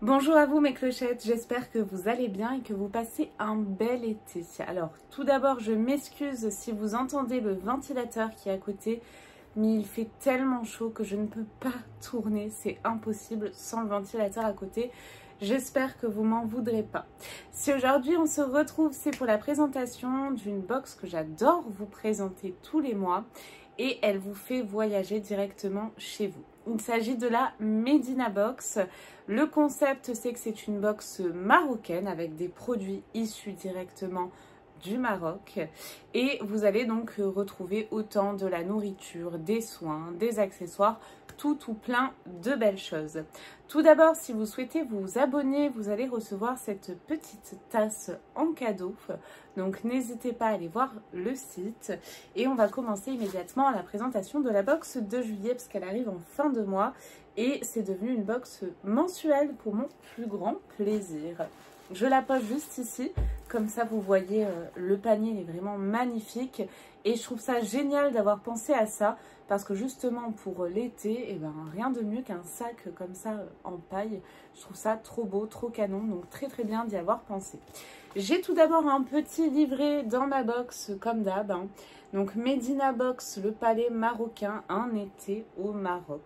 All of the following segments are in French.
Bonjour à vous mes clochettes, j'espère que vous allez bien et que vous passez un bel été. Alors tout d'abord je m'excuse si vous entendez le ventilateur qui est à côté, mais il fait tellement chaud que je ne peux pas tourner, c'est impossible sans le ventilateur à côté. J'espère que vous m'en voudrez pas. Si aujourd'hui on se retrouve, c'est pour la présentation d'une box que j'adore vous présenter tous les mois et elle vous fait voyager directement chez vous. Il s'agit de la Medina Box. Le concept, c'est que c'est une box marocaine avec des produits issus directement du Maroc. Et vous allez donc retrouver autant de la nourriture, des soins, des accessoires, tout plein de belles choses. Tout d'abord, si vous souhaitez vous abonner, vous allez recevoir cette petite tasse en cadeau. Donc n'hésitez pas à aller voir le site. Et on va commencer immédiatement la présentation de la box de juillet parce qu'elle arrive en fin de mois. Et c'est devenu une box mensuelle pour mon plus grand plaisir. Je la pose juste ici, comme ça vous voyez le panier, il est vraiment magnifique. Et je trouve ça génial d'avoir pensé à ça, parce que justement pour l'été, rien de mieux qu'un sac comme ça en paille. Je trouve ça trop beau, trop canon, donc très bien d'y avoir pensé. J'ai tout d'abord un petit livret dans ma box comme d'hab. Donc Medina Box, le palais marocain, un été au Maroc.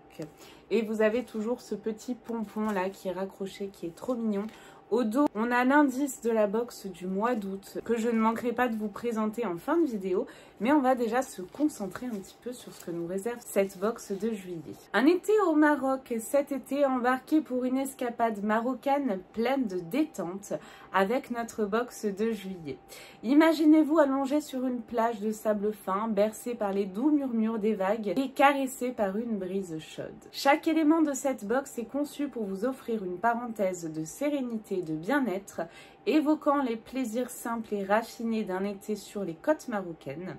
Et vous avez toujours ce petit pompon là qui est raccroché, qui est trop mignon. Au dos, on a l'indice de la box du mois d'août que je ne manquerai pas de vous présenter en fin de vidéo. Mais on va déjà se concentrer un petit peu sur ce que nous réserve cette box de juillet. Un été au Maroc, cet été embarqué pour une escapade marocaine pleine de détente avec notre box de juillet. Imaginez-vous allongé sur une plage de sable fin, bercé par les doux murmures des vagues et caressé par une brise chaude. Chaque élément de cette box est conçu pour vous offrir une parenthèse de sérénité et de bien-être, évoquant les plaisirs simples et raffinés d'un été sur les côtes marocaines.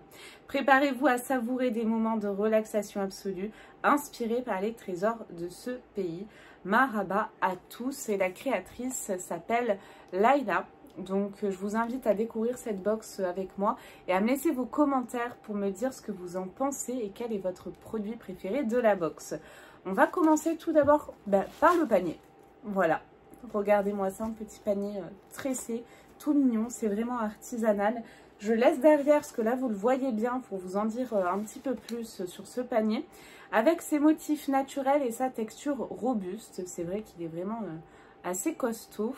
Préparez-vous à savourer des moments de relaxation absolue, inspirés par les trésors de ce pays. Marhaba à tous, et la créatrice s'appelle Laïla. Donc je vous invite à découvrir cette box avec moi et à me laisser vos commentaires pour me dire ce que vous en pensez et quel est votre produit préféré de la box. On va commencer tout d'abord par le panier. Voilà. Regardez-moi ça, un petit panier tressé, tout mignon, c'est vraiment artisanal. Je laisse derrière, parce que là vous le voyez bien, pour vous en dire un petit peu plus sur ce panier. Avec ses motifs naturels et sa texture robuste, c'est vrai qu'il est vraiment assez costaud.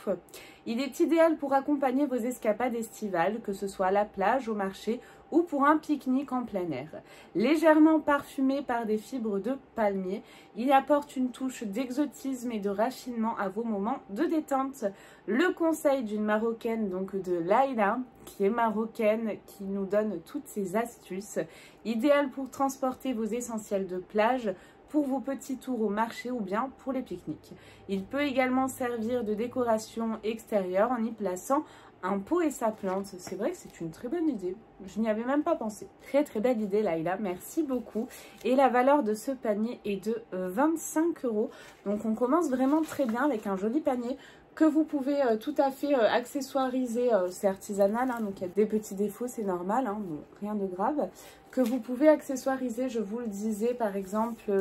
Il est idéal pour accompagner vos escapades estivales, que ce soit à la plage, au marché ou pour un pique-nique en plein air. Légèrement parfumé par des fibres de palmier, il apporte une touche d'exotisme et de raffinement à vos moments de détente. Le conseil d'une marocaine, donc de Laïla, qui est marocaine, qui nous donne toutes ses astuces, idéal pour transporter vos essentiels de plage, pour vos petits tours au marché ou bien pour les pique-niques. Il peut également servir de décoration extérieure en y plaçant un pot et sa plante. C'est vrai que c'est une très bonne idée. Je n'y avais même pas pensé. Très belle idée Laïla, merci beaucoup. Et la valeur de ce panier est de 25 €. Donc on commence vraiment très bien avec un joli panier que vous pouvez tout à fait accessoiriser. C'est artisanal, donc il y a des petits défauts, c'est normal, donc rien de grave. Que vous pouvez accessoiriser, je vous le disais, par exemple,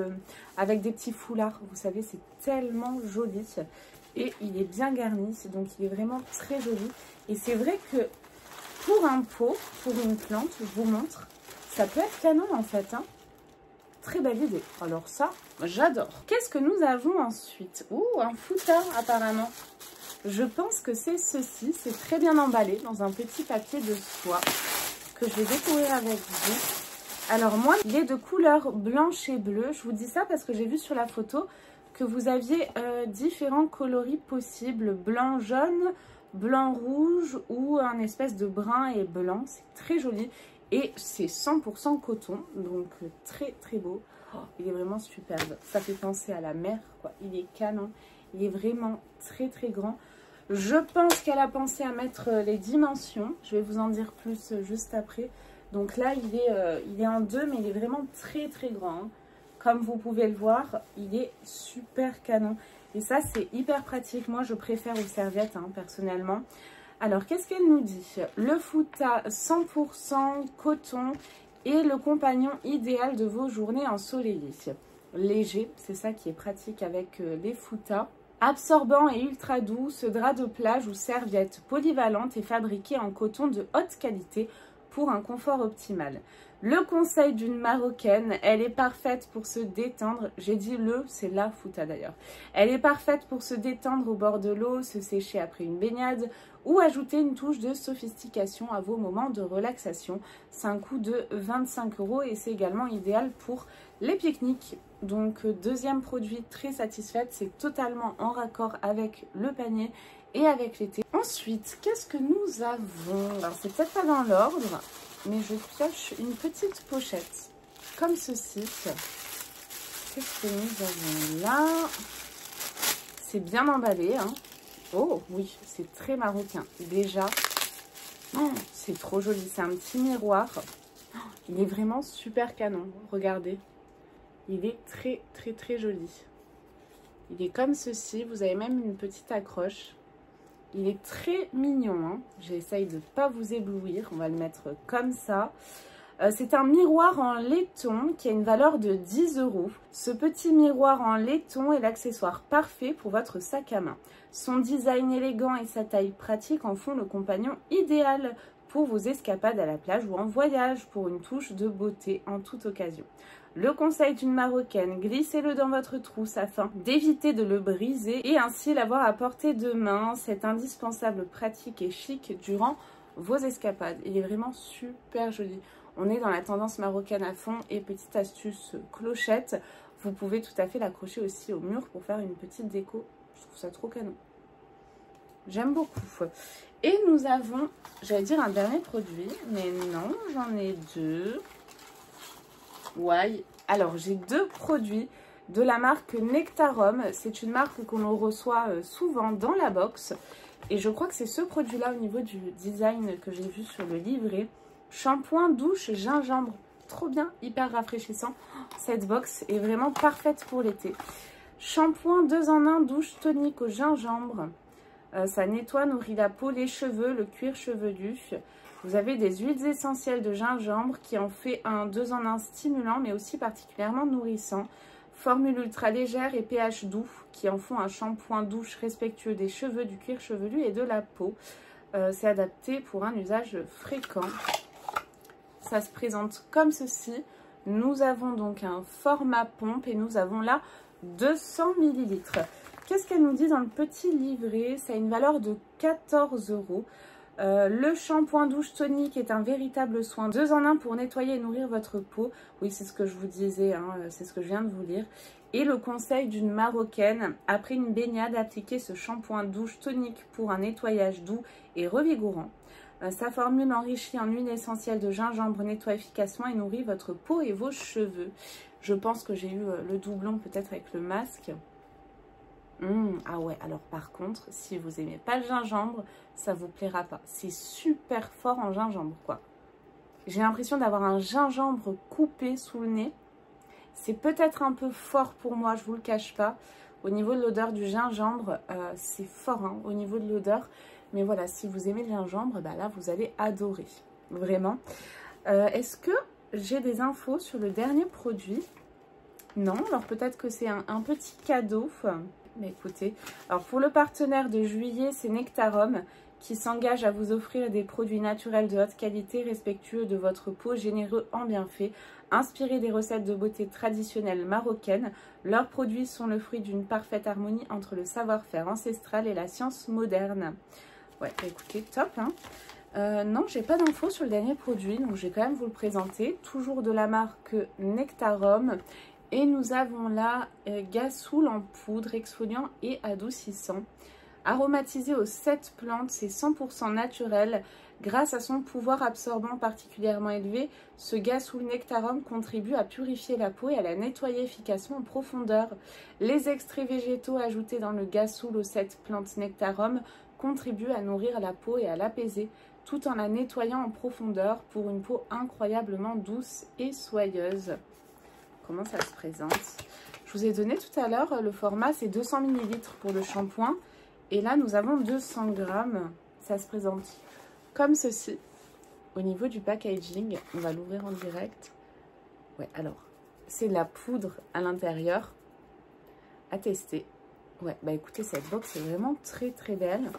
avec des petits foulards. Vous savez, c'est tellement joli. Et il est bien garni, donc il est vraiment très joli. Et c'est vrai que pour un pot, pour une plante, je vous montre, ça peut être canon en fait. Très belle idée. Alors ça, j'adore. Qu'est-ce que nous avons ensuite? Un foutard apparemment. Je pense que c'est ceci. C'est très bien emballé dans un petit papier de soie que je vais découvrir avec vous. Alors moi, il est de couleur blanche et bleue. Je vous dis ça parce que j'ai vu sur la photo que vous aviez différents coloris possibles. Blanc, jaune, blanc, rouge ou un espèce de brun et blanc. C'est très joli. Et c'est 100% coton, donc très beau. Il est vraiment superbe. Ça fait penser à la mer, quoi. Il est canon. Il est vraiment très grand. Je pense qu'elle a pensé à mettre les dimensions. Je vais vous en dire plus juste après. Donc là, il est en 2, mais il est vraiment très grand. Comme vous pouvez le voir, il est super canon. Et ça, c'est hyper pratique. Moi, je préfère aux serviettes, personnellement. Alors, qu'est-ce qu'elle nous dit? Le fouta 100% coton et le compagnon idéal de vos journées ensoleillées. Léger, c'est ça qui est pratique avec les foutas. Absorbant et ultra doux, ce drap de plage ou serviette polyvalente est fabriqué en coton de haute qualité pour un confort optimal. Le conseil d'une Marocaine, elle est parfaite pour se détendre. J'ai dit c'est la fouta d'ailleurs. Elle est parfaite pour se détendre au bord de l'eau, se sécher après une baignade ou ajouter une touche de sophistication à vos moments de relaxation. C'est un coût de 25 € et c'est également idéal pour les pique-niques. Donc deuxième produit, très satisfaite, c'est totalement en raccord avec le panier et avec l'été. Ensuite, qu'est-ce que nous avons? Alors c'est peut-être pas dans l'ordre, mais je pioche une petite pochette comme ceci. Qu'est-ce que nous avons là? C'est bien emballé, hein. Oh oui, c'est très marocain. Déjà, oh, c'est trop joli. C'est un petit miroir. Oh, il est vraiment super canon. Regardez. Il est très très très joli. Il est comme ceci. Vous avez même une petite accroche. Il est très mignon, hein. J'essaye de ne pas vous éblouir. On va le mettre comme ça. C'est un miroir en laiton qui a une valeur de 10 €. Ce petit miroir en laiton est l'accessoire parfait pour votre sac à main. Son design élégant et sa taille pratique en font le compagnon idéal pour vos escapades à la plage ou en voyage pour une touche de beauté en toute occasion. Le conseil d'une Marocaine, glissez-le dans votre trousse afin d'éviter de le briser et ainsi l'avoir à portée de main. C'est indispensable, pratique et chic durant vos escapades. Il est vraiment super joli. On est dans la tendance marocaine à fond et petite astuce clochette, vous pouvez tout à fait l'accrocher aussi au mur pour faire une petite déco. Je trouve ça trop canon. J'aime beaucoup. Et nous avons, j'allais dire un dernier produit, mais non, j'en ai deux. Ouais. Alors, j'ai deux produits de la marque Nectarum. C'est une marque qu'on reçoit souvent dans la box. Et je crois que c'est ce produit-là au niveau du design que j'ai vu sur le livret. Shampoing douche gingembre. Trop bien, hyper rafraîchissant. Cette box est vraiment parfaite pour l'été. Shampoing 2 en 1 douche tonique au gingembre. Ça nettoie, nourrit la peau, les cheveux, le cuir chevelu. Vous avez des huiles essentielles de gingembre qui en fait un 2 en 1 stimulant mais aussi particulièrement nourrissant. Formule ultra légère et pH doux qui en font un shampoing douche respectueux des cheveux, du cuir chevelu et de la peau. C'est adapté pour un usage fréquent. Ça se présente comme ceci. Nous avons donc un format pompe et nous avons là 200 ml. Qu'est-ce qu'elle nous dit dans le petit livret? Ça a une valeur de 14 €. Le shampoing douche tonique est un véritable soin 2 en 1 pour nettoyer et nourrir votre peau. Oui, c'est ce que je vous disais, hein, c'est ce que je viens de vous lire. Et le conseil d'une Marocaine, après une baignade, appliquez ce shampoing douche tonique pour un nettoyage doux et revigorant. Sa formule enrichie en huile essentielle de gingembre nettoie efficacement et nourrit votre peau et vos cheveux. Je pense que j'ai eu le doublon peut-être avec le masque. Ah ouais, alors par contre, si vous n'aimez pas le gingembre, ça vous plaira pas. C'est super fort en gingembre, quoi. J'ai l'impression d'avoir un gingembre coupé sous le nez. C'est peut-être un peu fort pour moi, je vous le cache pas. Au niveau de l'odeur du gingembre, c'est fort hein, au niveau de l'odeur. Mais voilà, si vous aimez le gingembre, bah là, vous allez adorer. Vraiment. Est-ce que j'ai des infos sur le dernier produit? Non, alors peut-être que c'est un petit cadeau. Mais écoutez, alors pour le partenaire de juillet, c'est Nectarum qui s'engage à vous offrir des produits naturels de haute qualité, respectueux de votre peau, généreux en bienfaits, inspirés des recettes de beauté traditionnelles marocaines. Leurs produits sont le fruit d'une parfaite harmonie entre le savoir-faire ancestral et la science moderne. Ouais, écoutez, top, hein. Non, j'ai pas d'infos sur le dernier produit, donc je vais quand même vous le présenter. Toujours de la marque Nectarum. Et nous avons là Gasoul en poudre, exfoliant et adoucissant. Aromatisé aux 7 plantes, c'est 100% naturel. Grâce à son pouvoir absorbant particulièrement élevé, ce Gasoul Nectarum contribue à purifier la peau et à la nettoyer efficacement en profondeur. Les extraits végétaux ajoutés dans le Gasoul aux 7 plantes Nectarum contribuent à nourrir la peau et à l'apaiser, tout en la nettoyant en profondeur pour une peau incroyablement douce et soyeuse. Comment ça se présente? Je vous ai donné tout à l'heure, le format c'est 200 ml pour le shampoing. Et là nous avons 200 grammes. Ça se présente comme ceci. Au niveau du packaging, on va l'ouvrir en direct. Ouais, alors, c'est de la poudre à l'intérieur. À tester. Ouais, bah écoutez, cette box est vraiment très très belle.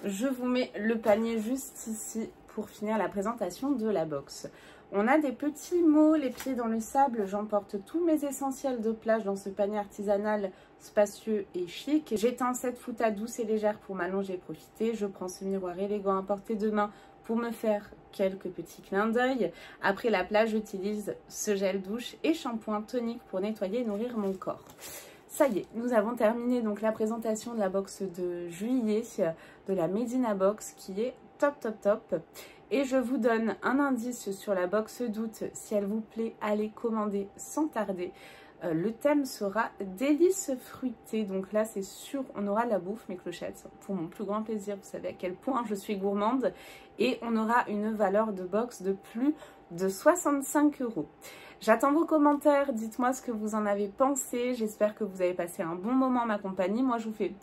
Je vous mets le panier juste ici pour finir la présentation de la box. On a des petits mots, les pieds dans le sable. J'emporte tous mes essentiels de plage dans ce panier artisanal spacieux et chic. J'éteins cette fouta douce et légère pour m'allonger et profiter. Je prends ce miroir élégant à portée de main pour me faire quelques petits clins d'œil. Après la plage, j'utilise ce gel douche et shampoing tonique pour nettoyer et nourrir mon corps. Ça y est, nous avons terminé donc la présentation de la box de juillet de la Medina Box qui est top top top. Et je vous donne un indice sur la box d'août. Si elle vous plaît, allez commander sans tarder. Le thème sera délices fruitées. Donc là, c'est sûr, on aura de la bouffe, mes clochettes, pour mon plus grand plaisir. Vous savez à quel point je suis gourmande. Et on aura une valeur de box de plus de 65 €. J'attends vos commentaires, dites-moi ce que vous en avez pensé. J'espère que vous avez passé un bon moment en ma compagnie. Moi, je vous fais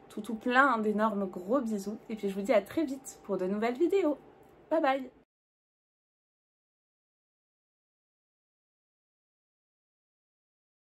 tout plein d'énormes gros bisous. Et puis, je vous dis à très vite pour de nouvelles vidéos. Bye bye!